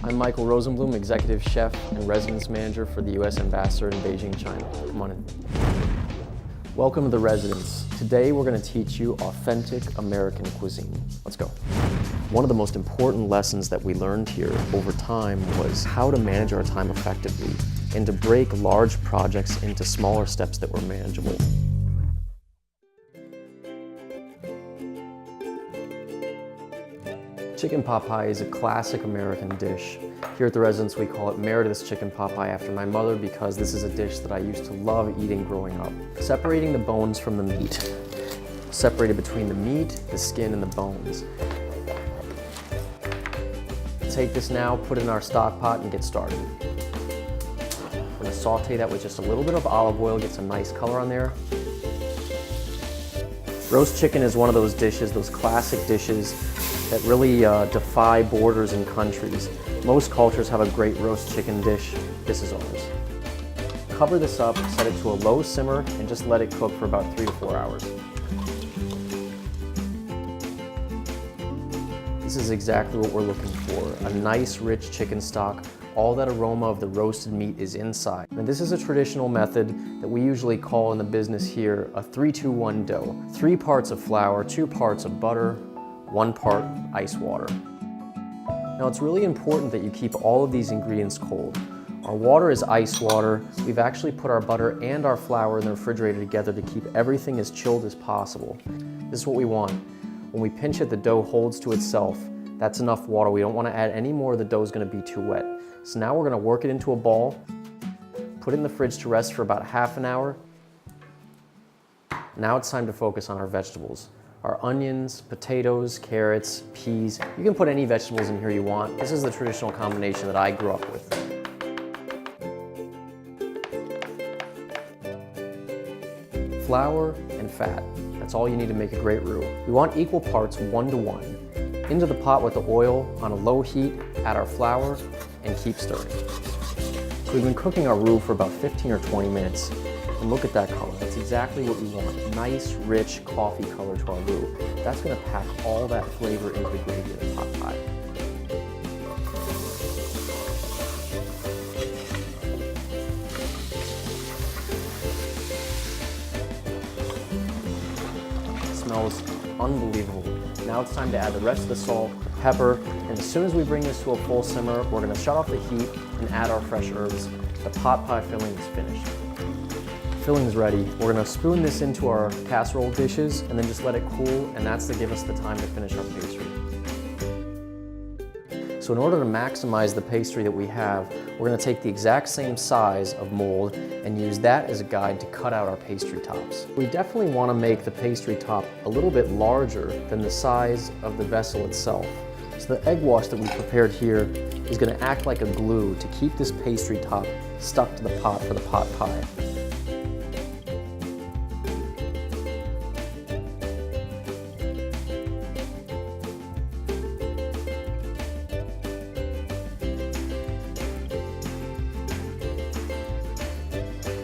I'm Michael Rosenblum, Executive Chef and Residence Manager for the U.S. Ambassador in Beijing, China. Come on in. Welcome to the Residence. Today we're going to teach you authentic American cuisine. Let's go. One of the most important lessons that we learned here over time was how to manage our time effectively and to break large projects into smaller steps that were manageable. Chicken pot pie is a classic American dish. Here at the Residence we call it Meresith chicken pot pie after my mother because this is a dish that I used to love eating growing up. Separating the bones from the meat. Separated between the meat, the skin, and the bones. Take this now, put it in our stock pot, and get started. We're going to saute that with just a little bit of olive oil, get some nice color on there. Roast chicken is one of those dishes, those classic dishes that really defy borders and countries. Most cultures have a great roast chicken dish. This is ours. Cover this up, set it to a low simmer, and just let it cook for about 3 to 4 hours. This is exactly what we're looking for, a nice rich chicken stock. All that aroma of the roasted meat is inside. Now this is a traditional method that we usually call in the business here a 3-2-1 dough. 3 parts of flour, 2 parts of butter, 1 part ice water. Now it's really important that you keep all of these ingredients cold. Our water is ice water. We've actually put our butter and our flour in the refrigerator together to keep everything as chilled as possible. This is what we want. When we pinch it, the dough holds to itself. That's enough water. We don't want to add any more, the dough is going to be too wet. So now we're going to work it into a ball, put it in the fridge to rest for about half an hour. Now it's time to focus on our vegetables. Our onions, potatoes, carrots, peas. You can put any vegetables in here you want. This is the traditional combination that I grew up with. Flour and fat. That's all you need to make a great roux. We want equal parts 1-to-1. Into the pot with the oil on a low heat, add our flour, and keep stirring. So we've been cooking our roux for about 15 or 20 minutes. And look at that color. That's exactly what we want. Nice, rich coffee color to our roux. That's going to pack all that flavor into the gravy of the pot pie. It smells unbelievable. Now it's time to add the rest of the salt, the pepper, and as soon as we bring this to a full simmer, we're going to shut off the heat and add our fresh herbs. The pot pie filling is finished. Filling is ready. We're going to spoon this into our casserole dishes and then just let it cool, and that's to give us the time to finish our pastry. So in order to maximize the pastry that we have, we're going to take the exact same size of mold and use that as a guide to cut out our pastry tops. We definitely want to make the pastry top a little bit larger than the size of the vessel itself. So the egg wash that we prepared here is going to act like a glue to keep this pastry top stuck to the pot for the pot pie.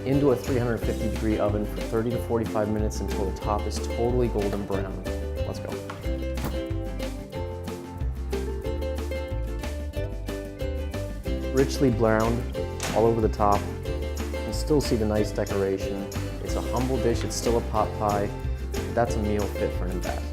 Into a 350-degree oven for 30 to 45 minutes until the top is totally golden brown. Let's go. Richly browned all over the top. You can still see the nice decoration. It's a humble dish, it's still a pot pie. That's a meal fit for an ambassador.